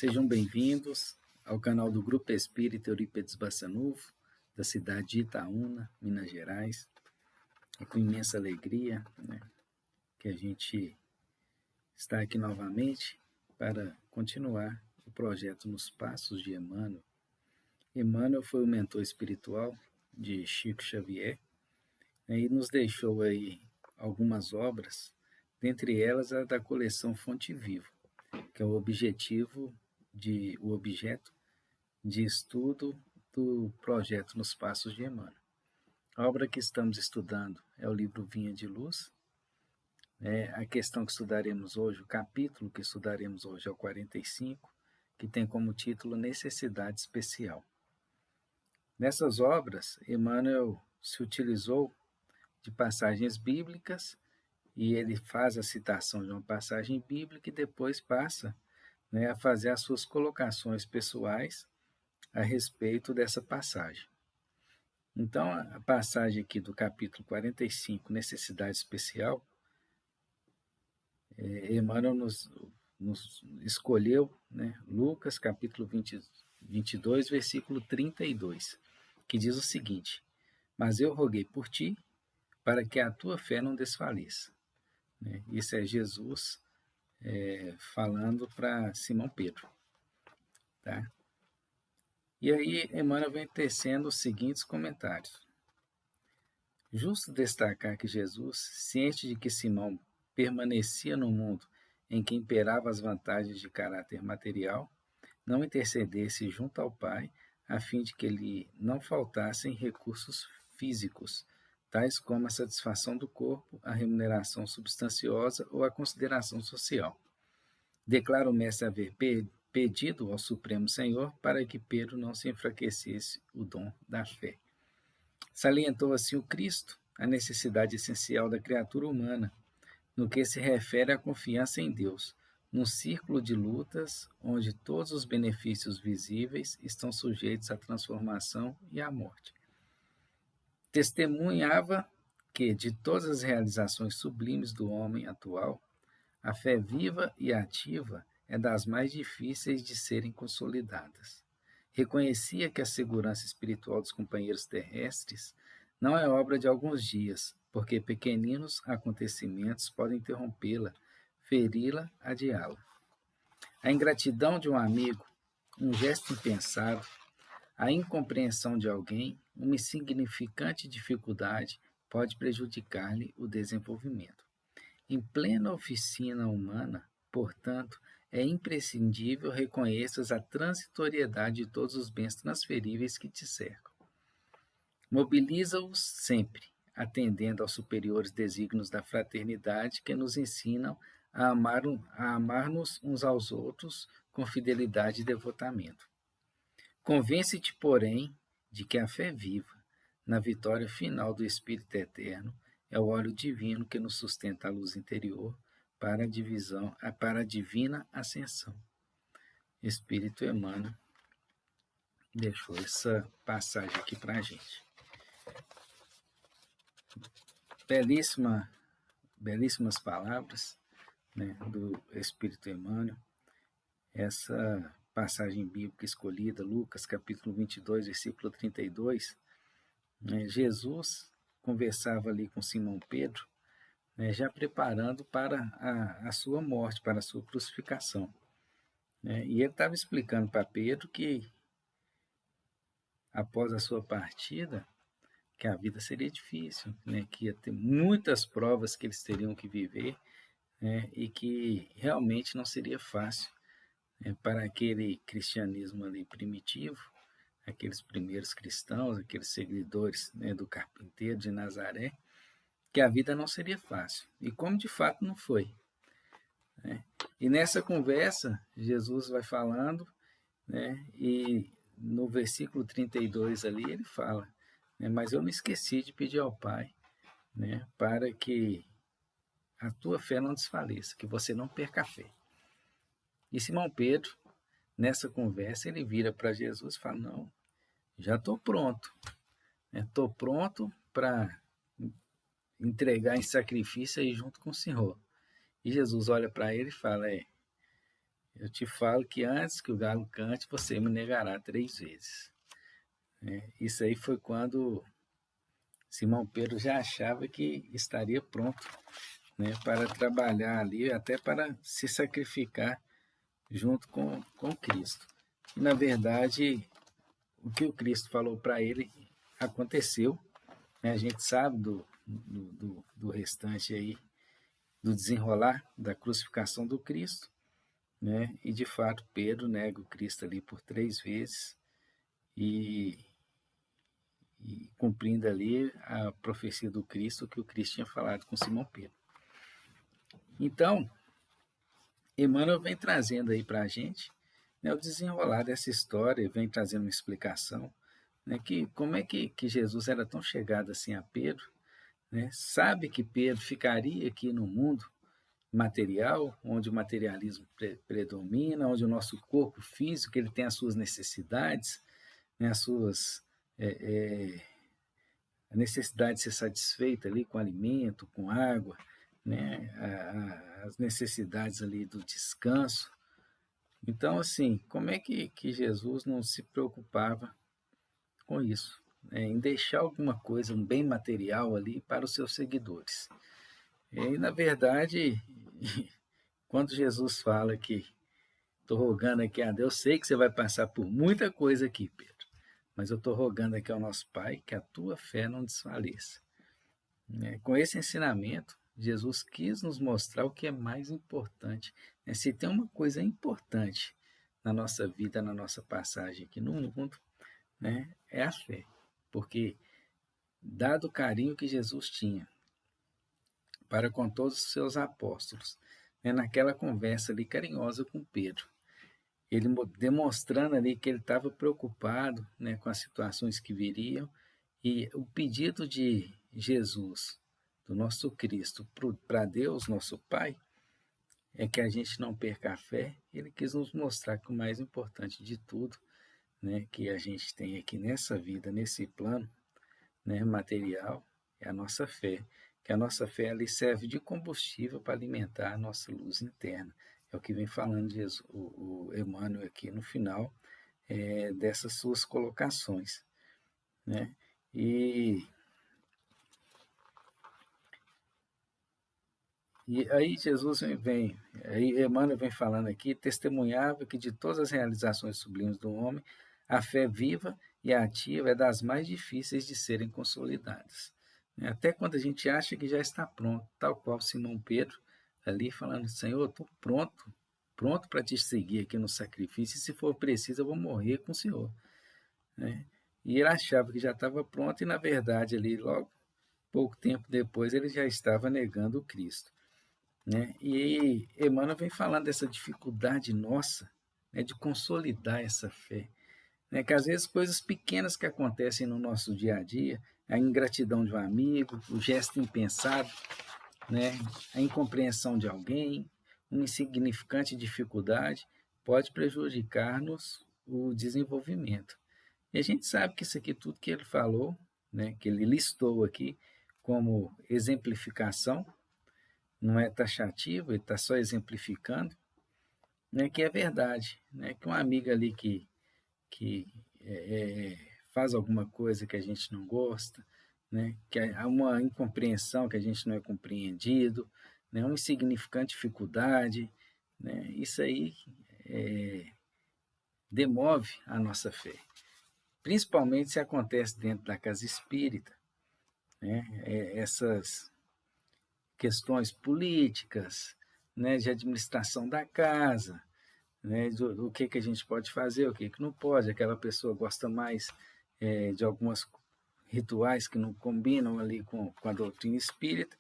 Sejam bem-vindos ao canal do Grupo Espírita Eurípides Bassanufo, da cidade de Itaúna, Minas Gerais. É com imensa alegria, que a gente está aqui novamente para continuar o projeto Nos Passos de Emmanuel. Emmanuel foi o mentor espiritual de Chico Xavier, e nos deixou aí algumas obras, dentre elas a da coleção Fonte Viva, que é o objeto de estudo do projeto Nos Passos de Emmanuel. A obra que estamos estudando é o livro Vinha de Luz. A questão que estudaremos hoje, o capítulo que estudaremos hoje é o 45, que tem como título Necessidade Especial. Nessas obras, Emmanuel se utilizou de passagens bíblicas e ele faz a citação de uma passagem bíblica e depois passa a fazer as suas colocações pessoais a respeito dessa passagem. Então, a passagem aqui do capítulo 45, Necessidade Especial, Emmanuel nos escolheu, Lucas capítulo 22, versículo 32, que diz o seguinte: mas eu roguei por ti, para que a tua fé não desfaleça. Isso é Jesus falando para Simão Pedro. Tá? E aí Emmanuel vem tecendo os seguintes comentários. Justo destacar que Jesus, ciente de que Simão permanecia no mundo em que imperavam as vantagens de caráter material, não intercedesse junto ao Pai, a fim de que lhe não faltassem recursos físicos, tais como a satisfação do corpo, a remuneração substanciosa ou a consideração social. Declara o mestre haver pedido ao Supremo Senhor para que Pedro não se enfraquecesse o dom da fé. Salientou assim o Cristo a necessidade essencial da criatura humana, no que se refere à confiança em Deus, num círculo de lutas onde todos os benefícios visíveis estão sujeitos à transformação e à morte. Testemunhava que, de todas as realizações sublimes do homem atual, a fé viva e ativa é das mais difíceis de serem consolidadas. Reconhecia que a segurança espiritual dos companheiros terrestres não é obra de alguns dias, porque pequeninos acontecimentos podem interrompê-la, feri-la, adiá-la. A ingratidão de um amigo, um gesto impensado, a incompreensão de alguém, uma insignificante dificuldade pode prejudicar-lhe o desenvolvimento. Em plena oficina humana, portanto, é imprescindível reconheças a transitoriedade de todos os bens transferíveis que te cercam. Mobiliza-os sempre, atendendo aos superiores desígnios da fraternidade que nos ensinam a amar-nos uns aos outros com fidelidade e devotamento. Convence-te, porém, de que a fé viva, na vitória final do Espírito Eterno, é o óleo divino que nos sustenta a luz interior para a divina ascensão. Espírito Emmanuel deixou essa passagem aqui para a gente. Belíssimas palavras do Espírito Emmanuel. Essa passagem bíblica escolhida, Lucas capítulo 22, versículo 32, Jesus conversava ali com Simão Pedro, já preparando para a sua morte, para a sua crucificação. E ele estava explicando para Pedro que, após a sua partida, que a vida seria difícil, que ia ter muitas provas que eles teriam que viver, e que realmente não seria fácil para aquele cristianismo ali primitivo, aqueles primeiros cristãos, aqueles seguidores do carpinteiro de Nazaré, que a vida não seria fácil. E como de fato não foi. E nessa conversa, Jesus vai falando, e no versículo 32 ali ele fala, mas eu não esqueci de pedir ao Pai, para que a tua fé não desfaleça, que você não perca a fé. E Simão Pedro, nessa conversa, ele vira para Jesus e fala, não, já estou pronto. Estou pronto para entregar em sacrifício aí junto com o Senhor. E Jesus olha para ele e fala, eu te falo que antes que o galo cante, você me negará 3 vezes. Isso aí foi quando Simão Pedro já achava que estaria pronto, né, para trabalhar ali, até para se sacrificar junto com Cristo. E, na verdade, o que o Cristo falou para ele aconteceu, né? A gente sabe do restante aí, do desenrolar da crucificação do Cristo, né? E de fato Pedro nega o Cristo ali por 3 vezes e, e cumprindo ali a profecia do Cristo que o Cristo tinha falado com Simão Pedro. Então, Emmanuel vem trazendo aí para a gente, né, o desenrolar dessa história, vem trazendo uma explicação, né, que como é que Jesus era tão chegado assim a Pedro, né, sabe que Pedro ficaria aqui no mundo material, onde o materialismo predomina, onde o nosso corpo físico ele tem as suas necessidades, né, as suas a necessidade de ser satisfeita ali com alimento, com água, né, as necessidades ali do descanso. Então, assim, como é que Jesus não se preocupava com isso, né, em deixar alguma coisa, um bem material ali para os seus seguidores? E, na verdade, quando Jesus fala que estou rogando aqui a Deus, sei que você vai passar por muita coisa aqui, Pedro, mas eu estou rogando aqui ao nosso Pai que a tua fé não desfaleça. Com esse ensinamento, Jesus quis nos mostrar o que é mais importante. Se tem uma coisa importante na nossa vida, na nossa passagem aqui no mundo, né, é a fé. Porque, dado o carinho que Jesus tinha para com todos os seus apóstolos, né, naquela conversa ali carinhosa com Pedro, ele demonstrando ali que ele estava preocupado, né, com as situações que viriam, e o pedido de Jesus, do nosso Cristo, para Deus, nosso Pai, é que a gente não perca a fé. Ele quis nos mostrar que o mais importante de tudo, né, que a gente tem aqui nessa vida, nesse plano, né, material, é a nossa fé. Que a nossa fé ali serve de combustível para alimentar a nossa luz interna. É o que vem falando Jesus, o Emmanuel aqui no final dessas suas colocações, né? E aí Jesus aí Emmanuel vem falando aqui, testemunhava que de todas as realizações sublimes do homem, a fé viva e ativa é das mais difíceis de serem consolidadas. Até quando a gente acha que já está pronto, tal qual Simão Pedro, ali falando, Senhor, estou pronto para te seguir aqui no sacrifício, e se for preciso eu vou morrer com o Senhor. Né? E ele achava que já estava pronto, e na verdade ali logo, pouco tempo depois, ele já estava negando o Cristo. Né? E Emmanuel vem falando dessa dificuldade nossa, né, de consolidar essa fé, né, que às vezes coisas pequenas que acontecem no nosso dia a dia, a ingratidão de um amigo, o gesto impensado, né, a incompreensão de alguém, uma insignificante dificuldade, pode prejudicar-nos o desenvolvimento. E a gente sabe que isso aqui, tudo que ele falou, né, que ele listou aqui como exemplificação, não é taxativo, ele está só exemplificando, né, que é verdade, né, que uma amiga ali que faz alguma coisa que a gente não gosta, né, que há uma incompreensão que a gente não é compreendido, né, uma insignificante dificuldade, né, isso aí demove a nossa fé, principalmente se acontece dentro da casa espírita, né, essas questões políticas, né, de administração da casa, né, do que a gente pode fazer, o que não pode. Aquela pessoa gosta mais de algumas rituais que não combinam ali com a doutrina espírita.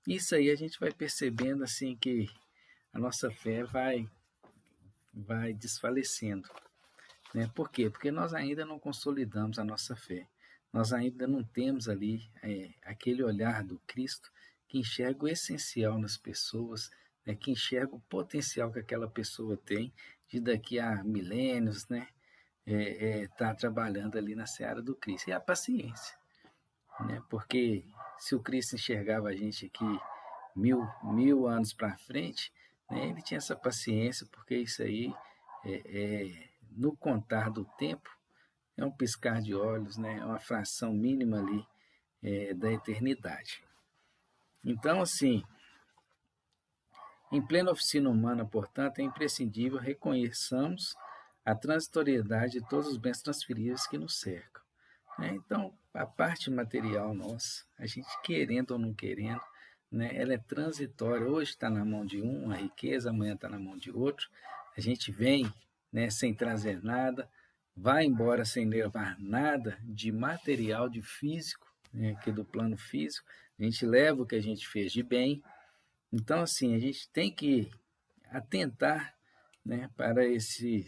Isso aí a gente vai percebendo assim que a nossa fé vai desfalecendo. Né? Por quê? Porque nós ainda não consolidamos a nossa fé. Nós ainda não temos ali aquele olhar do Cristo que enxerga o essencial nas pessoas, né? Que enxerga o potencial que aquela pessoa tem de daqui a milênios, né? Tá trabalhando ali na seara do Cristo. E a paciência, né? Porque se o Cristo enxergava a gente aqui mil anos para frente, né? Ele tinha essa paciência, porque isso aí, no contar do tempo, é um piscar de olhos, né? É uma fração mínima ali da eternidade. Então, assim, em plena oficina humana, portanto, é imprescindível reconheçamos a transitoriedade de todos os bens transferíveis que nos cercam, né? Então, a parte material nossa, a gente querendo ou não querendo, né, ela é transitória. Hoje está na mão de um, a riqueza, amanhã está na mão de outro. A gente vem, né, sem trazer nada, vai embora sem levar nada de material, de físico, né, aqui do plano físico. A gente leva o que a gente fez de bem. Então, assim, a gente tem que atentar, né, para esse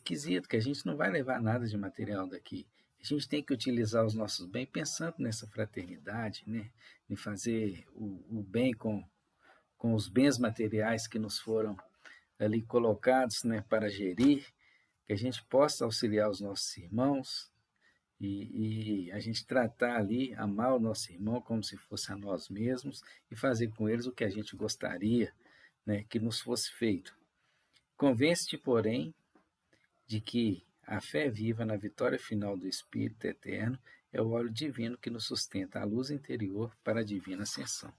quesito, que a gente não vai levar nada de material daqui. A gente tem que utilizar os nossos bens pensando nessa fraternidade, né? Em fazer o bem com os bens materiais que nos foram ali colocados, né, para gerir, que a gente possa auxiliar os nossos irmãos e a gente tratar ali, amar o nosso irmão como se fosse a nós mesmos e fazer com eles o que a gente gostaria, né, que nos fosse feito. Convence-te, porém, de que a fé viva na vitória final do Espírito eterno é o óleo divino que nos sustenta a luz interior para a divina ascensão.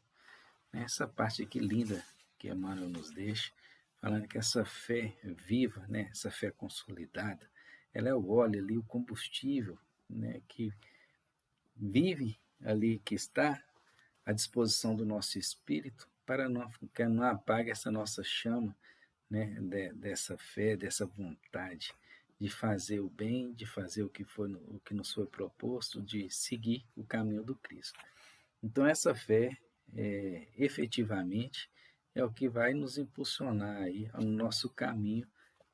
Essa parte aqui linda que Emmanuel nos deixa, falando que essa fé viva, né, essa fé consolidada, ela é o óleo ali, o combustível, né, que vive ali, que está à disposição do nosso espírito para que não apague essa nossa chama, né, dessa fé, dessa vontade de fazer o bem, de fazer o que nos foi proposto, de seguir o caminho do Cristo. Então essa fé, efetivamente, é o que vai nos impulsionar aí ao nosso caminho,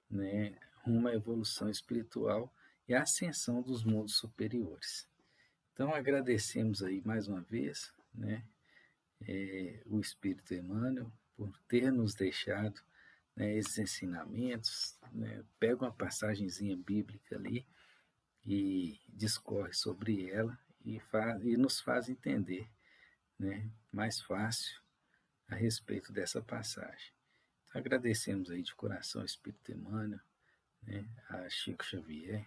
né, rumo à evolução espiritual e à ascensão dos mundos superiores. Então agradecemos aí mais uma vez, né, o Espírito Emmanuel por ter nos deixado, né, esses ensinamentos, né, pega uma passagenzinha bíblica ali e discorre sobre ela e nos faz entender, né, mais fácil a respeito dessa passagem. Então, agradecemos aí de coração ao Espírito Emmanuel, né, a Chico Xavier,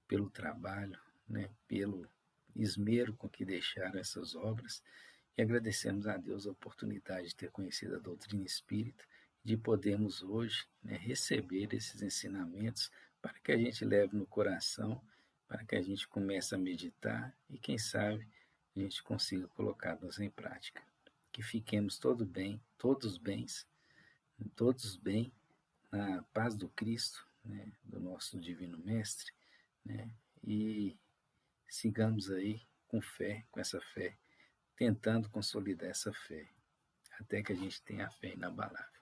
pelo trabalho, né, pelo esmero com que deixaram essas obras, e agradecemos a Deus a oportunidade de ter conhecido a doutrina espírita, de podermos hoje, né, receber esses ensinamentos para que a gente leve no coração, para que a gente comece a meditar e, quem sabe, a gente consiga colocá-los em prática. Que fiquemos todos bem, na paz do Cristo, né, do nosso Divino Mestre, né, e sigamos aí com fé, com essa fé, tentando consolidar essa fé, até que a gente tenha a fé inabalável.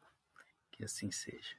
Que assim seja.